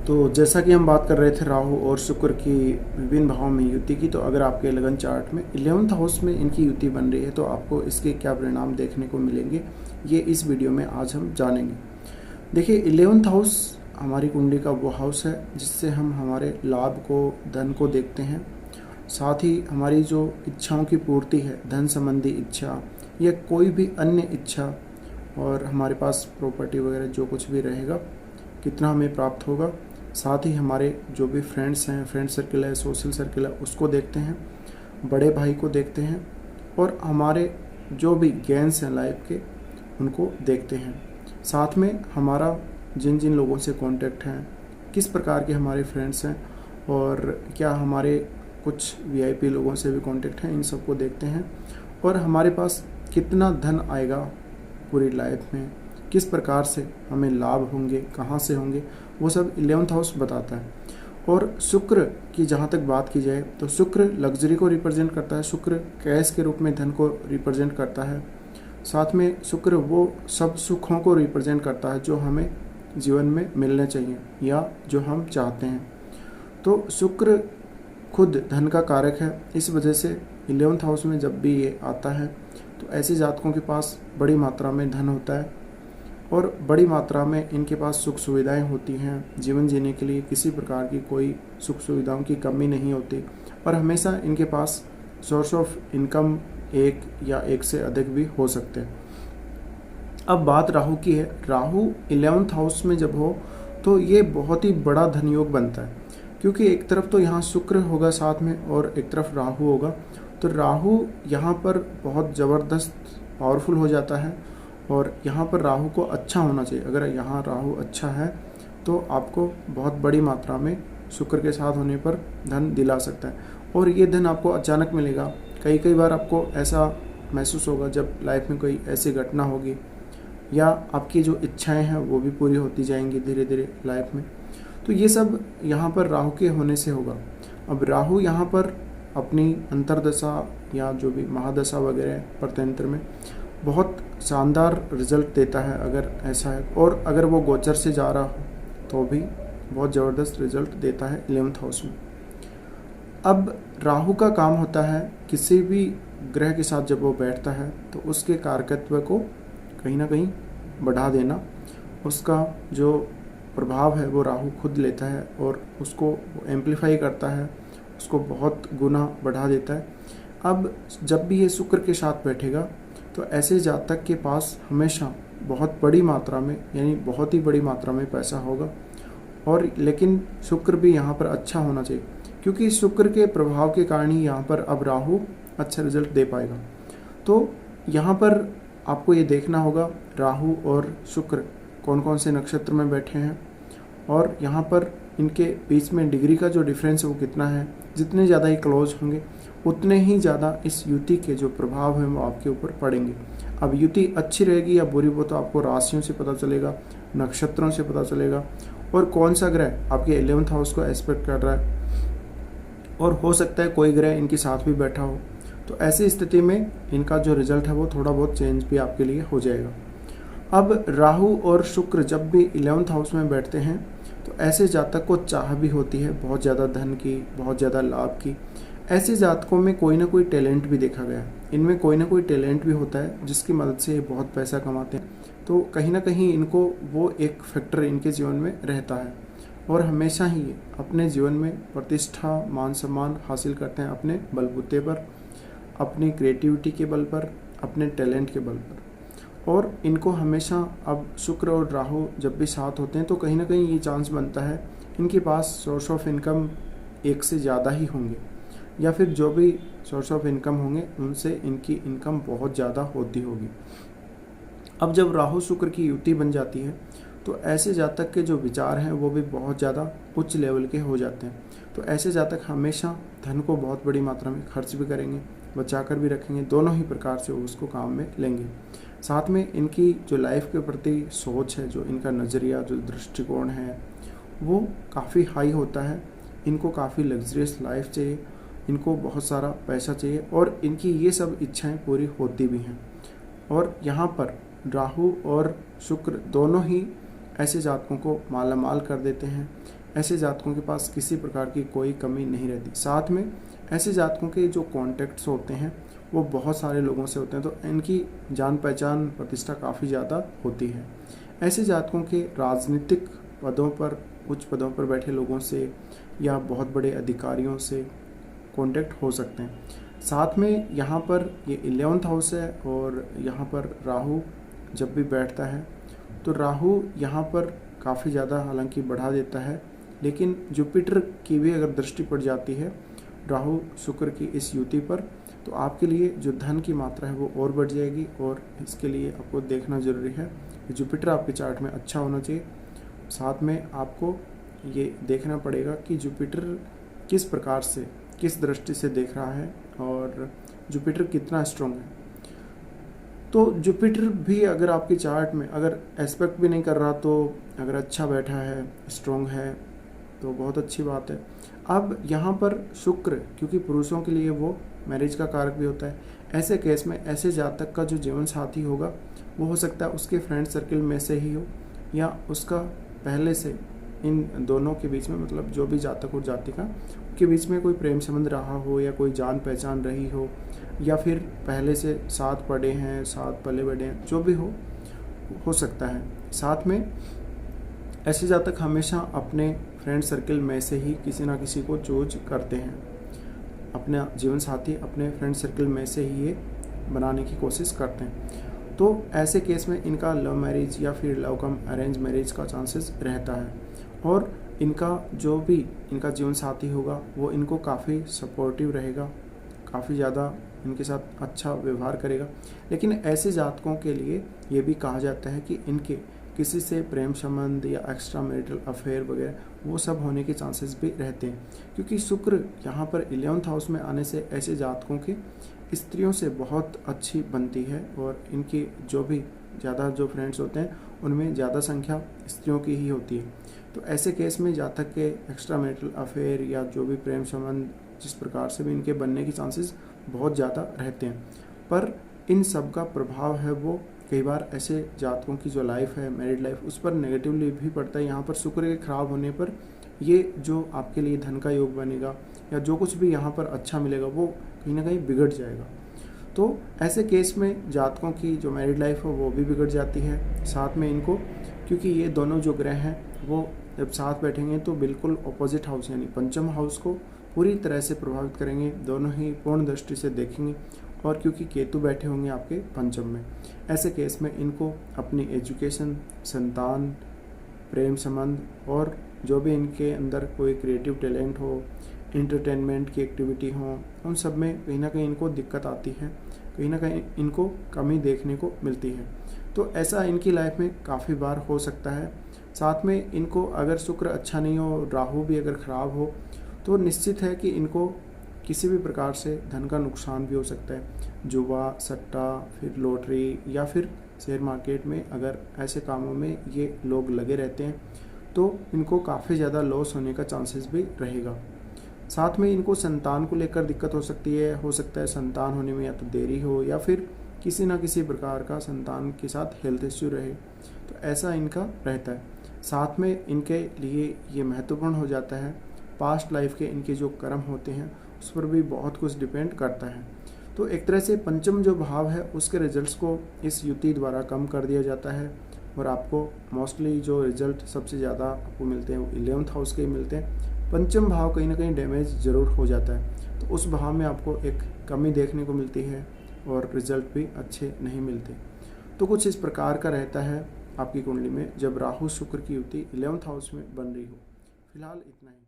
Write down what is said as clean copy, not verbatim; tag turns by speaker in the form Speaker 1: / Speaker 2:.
Speaker 1: तो जैसा कि हम बात कर रहे थे राहु और शुक्र की विभिन्न भावों में युति की, तो अगर आपके लगन चार्ट में 11th हाउस में इनकी युति बन रही है तो आपको इसके क्या परिणाम देखने को मिलेंगे, ये इस वीडियो में आज हम जानेंगे। देखिए, 11th हाउस हमारी कुंडली का वो हाउस है जिससे हम हमारे लाभ को, धन को देखते हैं। साथ ही हमारी जो इच्छाओं की पूर्ति है, धन संबंधी इच्छा या कोई भी अन्य इच्छा, और हमारे पास प्रॉपर्टी वगैरह जो कुछ भी रहेगा, कितना हमें प्राप्त होगा। साथ ही हमारे जो भी फ्रेंड्स हैं, फ्रेंड सर्किल है, सोशल सर्किल है, उसको देखते हैं, बड़े भाई को देखते हैं, और हमारे जो भी गेन्स हैं लाइफ के, उनको देखते हैं। साथ में हमारा जिन जिन लोगों से कांटेक्ट हैं, किस प्रकार के हमारे फ्रेंड्स हैं, और क्या हमारे कुछ वीआईपी लोगों से भी कांटेक्ट हैं, इन सबको देखते हैं। और हमारे पास कितना धन आएगा पूरी लाइफ में, किस प्रकार से हमें लाभ होंगे, कहाँ से होंगे, वो सब 11th हाउस बताता है। और शुक्र की जहाँ तक बात की जाए तो शुक्र लग्जरी को रिप्रेजेंट करता है, शुक्र कैश के रूप में धन को रिप्रेजेंट करता है। साथ में शुक्र वो सब सुखों को रिप्रेजेंट करता है जो हमें जीवन में मिलने चाहिए या जो हम चाहते हैं। तो शुक्र खुद धन का कारक है, इस वजह से 11th हाउस में जब भी ये आता है तो ऐसे जातकों के पास बड़ी मात्रा में धन होता है और बड़ी मात्रा में इनके पास सुख सुविधाएं होती हैं। जीवन जीने के लिए किसी प्रकार की कोई सुख सुविधाओं की कमी नहीं होती, और हमेशा इनके पास सोर्स ऑफ इनकम एक या एक से अधिक भी हो सकते हैं। अब बात राहु की है। राहु 11th हाउस में जब हो तो ये बहुत ही बड़ा धन योग बनता है, क्योंकि एक तरफ तो यहाँ शुक्र होगा साथ में और एक तरफ राहु होगा। तो राहु यहाँ पर बहुत ज़बरदस्त पावरफुल हो जाता है, और यहाँ पर राहु को अच्छा होना चाहिए। अगर यहाँ राहु अच्छा है तो आपको बहुत बड़ी मात्रा में शुक्र के साथ होने पर धन दिला सकता है, और ये धन आपको अचानक मिलेगा। कई बार आपको ऐसा महसूस होगा जब लाइफ में कोई ऐसी घटना होगी या आपकी जो इच्छाएं हैं वो भी पूरी होती जाएंगी धीरे धीरे लाइफ में। तो ये सब यहाँ पर राहु के होने से होगा। अब राहु यहाँ पर अपनी अंतर्दशा या जो भी महादशा वगैरह प्रत्यंत्र में बहुत शानदार रिजल्ट देता है अगर ऐसा है, और अगर वो गोचर से जा रहा हो तो भी बहुत ज़बरदस्त रिजल्ट देता है 11th हाउस में। अब राहु का काम होता है किसी भी ग्रह के साथ जब वो बैठता है तो उसके कारकत्व को कहीं ना कहीं बढ़ा देना, उसका जो प्रभाव है वो राहु खुद लेता है और उसको एम्पलीफाई करता है, उसको बहुत गुना बढ़ा देता है। अब जब भी ये शुक्र के साथ बैठेगा तो ऐसे जातक के पास हमेशा बहुत बड़ी मात्रा में, यानी बहुत ही बड़ी मात्रा में पैसा होगा। और लेकिन शुक्र भी यहाँ पर अच्छा होना चाहिए, क्योंकि शुक्र के प्रभाव के कारण ही यहाँ पर अब राहु अच्छा रिजल्ट दे पाएगा। तो यहाँ पर आपको ये देखना होगा राहु और शुक्र कौन कौन से नक्षत्र में बैठे हैं, और यहाँ पर इनके बीच में डिग्री का जो डिफरेंस है वो कितना है। जितने ज़्यादा ही क्लोज होंगे उतने ही ज़्यादा इस युति के जो प्रभाव हैं वो आपके ऊपर पड़ेंगे। अब युति अच्छी रहेगी या बुरी, वो तो आपको राशियों से पता चलेगा, नक्षत्रों से पता चलेगा, और कौन सा ग्रह आपके 11th हाउस को एस्पेक्ट कर रहा है, और हो सकता है कोई ग्रह इनके साथ भी बैठा हो। तो ऐसी स्थिति में इनका जो रिजल्ट है वो थोड़ा बहुत चेंज भी आपके लिए हो जाएगा। अब राहु और शुक्र जब भी 11th हाउस में बैठते हैं तो ऐसे जातक को चाह भी होती है बहुत ज़्यादा धन की, बहुत ज़्यादा लाभ की। ऐसे जातकों में कोई ना कोई टैलेंट भी देखा गया है, इनमें कोई ना कोई टैलेंट भी होता है जिसकी मदद से ये बहुत पैसा कमाते हैं। तो कहीं ना कहीं इनको वो एक फैक्टर इनके जीवन में रहता है, और हमेशा ही अपने जीवन में प्रतिष्ठा, मान सम्मान हासिल करते हैं अपने बलबूते पर, अपनी क्रिएटिविटी के बल पर, अपने टैलेंट के बल पर। और इनको हमेशा अब शुक्र और राहु जब भी साथ होते हैं तो कहीं ना कहीं ये चांस बनता है इनके पास सोर्स ऑफ इनकम एक से ज़्यादा ही होंगे, या फिर जो भी सोर्स ऑफ इनकम होंगे उनसे इनकी इनकम बहुत ज़्यादा होती होगी। अब जब राहु शुक्र की युति बन जाती है तो ऐसे जातक के जो विचार हैं वो भी बहुत ज़्यादा उच्च लेवल के हो जाते हैं। तो ऐसे जातक हमेशा धन को बहुत बड़ी मात्रा में खर्च भी करेंगे, बचा कर भी रखेंगे, दोनों ही प्रकार से वो उसको काम में लेंगे। साथ में इनकी जो लाइफ के प्रति सोच है, जो इनका नज़रिया, जो दृष्टिकोण है, वो काफ़ी हाई होता है। इनको काफ़ी लग्जरियस लाइफ चाहिए, इनको बहुत सारा पैसा चाहिए, और इनकी ये सब इच्छाएं पूरी होती भी हैं। और यहाँ पर राहु और शुक्र दोनों ही ऐसे जातकों को माला माल कर देते हैं। ऐसे जातकों के पास किसी प्रकार की कोई कमी नहीं रहती। साथ में ऐसे जातकों के जो कॉन्टैक्ट्स होते हैं वो बहुत सारे लोगों से होते हैं, तो इनकी जान पहचान प्रतिष्ठा काफ़ी ज़्यादा होती है। ऐसे जातकों के राजनीतिक पदों पर, उच्च पदों पर बैठे लोगों से या बहुत बड़े अधिकारियों से कॉन्टैक्ट हो सकते हैं। साथ में यहाँ पर ये 11th हाउस है और यहाँ पर राहु जब भी बैठता है तो राहु यहाँ पर काफ़ी ज़्यादा हालांकि बढ़ा देता है, लेकिन जुपिटर की भी अगर दृष्टि पड़ जाती है राहु शुक्र की इस युति पर, तो आपके लिए जो धन की मात्रा है वो और बढ़ जाएगी। और इसके लिए आपको देखना ज़रूरी है कि जुपिटर आपके चार्ट में अच्छा होना चाहिए। साथ में आपको ये देखना पड़ेगा कि जुपिटर किस प्रकार से, किस दृष्टि से देख रहा है और जुपिटर कितना स्ट्रॉन्ग है। तो जुपिटर भी अगर आपके चार्ट में अगर एस्पेक्ट भी नहीं कर रहा तो अगर अच्छा बैठा है, स्ट्रॉन्ग है, तो बहुत अच्छी बात है। अब यहाँ पर शुक्र, क्योंकि पुरुषों के लिए वो मैरिज का कारक भी होता है, ऐसे केस में ऐसे जातक का जो जीवन साथी होगा वो हो सकता है उसके फ्रेंड सर्किल में से ही हो या उसका पहले से इन दोनों के बीच में, मतलब जो भी जातक और जातिका के बीच में कोई प्रेम संबंध रहा हो या कोई जान पहचान रही हो या फिर पहले से साथ पढ़े हैं, साथ पले बढ़े हैं, जो भी हो सकता है। साथ में ऐसे जातक हमेशा अपने फ्रेंड सर्किल में से ही किसी ना किसी को चूज करते हैं, अपना जीवन साथी अपने फ्रेंड सर्किल में से ही ये बनाने की कोशिश करते हैं। तो ऐसे केस में इनका लव मैरिज या फिर लव कम अरेंज मैरिज का चांसेस रहता है और इनका जो भी इनका जीवन साथी होगा वो इनको काफ़ी सपोर्टिव रहेगा, काफ़ी ज़्यादा इनके साथ अच्छा व्यवहार करेगा। लेकिन ऐसे जातकों के लिए ये भी कहा जाता है कि इनके किसी से प्रेम संबंध या एक्स्ट्रा मैरिटल अफेयर वगैरह वो सब होने के चांसेस भी रहते हैं, क्योंकि शुक्र यहाँ पर 11th हाउस में आने से ऐसे जातकों के स्त्रियों से बहुत अच्छी बनती है और इनकी जो भी ज़्यादा जो फ्रेंड्स होते हैं उनमें ज़्यादा संख्या स्त्रियों की ही होती है। तो ऐसे केस में जातक के एक्स्ट्रा मैरिटल अफेयर या जो भी प्रेम संबंध जिस प्रकार से भी इनके बनने के चांसेस बहुत ज़्यादा रहते हैं। पर इन सब का प्रभाव है वो कई बार ऐसे जातकों की जो लाइफ है, मैरिड लाइफ, उस पर नेगेटिवली भी पड़ता है। यहाँ पर शुक्र के खराब होने पर ये जो आपके लिए धन का योग बनेगा या जो कुछ भी यहाँ पर अच्छा मिलेगा वो कहीं ना कहीं बिगड़ जाएगा। तो ऐसे केस में जातकों की जो मैरिड लाइफ है वो भी बिगड़ जाती है। साथ में इनको, क्योंकि ये दोनों जो ग्रह हैं वो जब साथ बैठेंगे तो बिल्कुल ऑपोजिट हाउस यानी पंचम हाउस को पूरी तरह से प्रभावित करेंगे, दोनों ही पूर्ण दृष्टि से देखेंगे। और क्योंकि केतु बैठे होंगे आपके पंचम में, ऐसे केस में इनको अपनी एजुकेशन, संतान, प्रेम संबंध और जो भी इनके अंदर कोई क्रिएटिव टैलेंट हो, इंटरटेनमेंट की एक्टिविटी हो, उन सब में कहीं ना कहीं इनको दिक्कत आती है, कहीं ना कहीं इनको कमी देखने को मिलती है। तो ऐसा इनकी लाइफ में काफ़ी बार हो सकता है। साथ में इनको अगर शुक्र अच्छा नहीं हो, राहु भी अगर ख़राब हो, तो निश्चित है कि इनको किसी भी प्रकार से धन का नुकसान भी हो सकता है। जुआ, सट्टा, फिर लॉटरी या फिर शेयर मार्केट में अगर ऐसे कामों में ये लोग लगे रहते हैं तो इनको काफ़ी ज़्यादा लॉस होने का चांसेस भी रहेगा। साथ में इनको संतान को लेकर दिक्कत हो सकती है, हो सकता है संतान होने में या तो देरी हो या फिर किसी ना किसी प्रकार का संतान के साथ हेल्थ इश्यू रहे, तो ऐसा इनका रहता है। साथ में इनके लिए ये महत्वपूर्ण हो जाता है, पास्ट लाइफ के इनके जो कर्म होते हैं उस पर भी बहुत कुछ डिपेंड करता है। तो एक तरह से पंचम जो भाव है उसके रिजल्ट्स को इस युति द्वारा कम कर दिया जाता है और आपको मोस्टली जो रिजल्ट सबसे ज़्यादा आपको मिलते हैं वो 11th हाउस के ही मिलते हैं। पंचम भाव कहीं ना कहीं डैमेज ज़रूर हो जाता है, तो उस भाव में आपको एक कमी देखने को मिलती है और रिजल्ट भी अच्छे नहीं मिलते। तो कुछ इस प्रकार का रहता है आपकी कुंडली में जब राहु शुक्र की युति 11th हाउस में बन रही हो। फिलहाल इतना ही।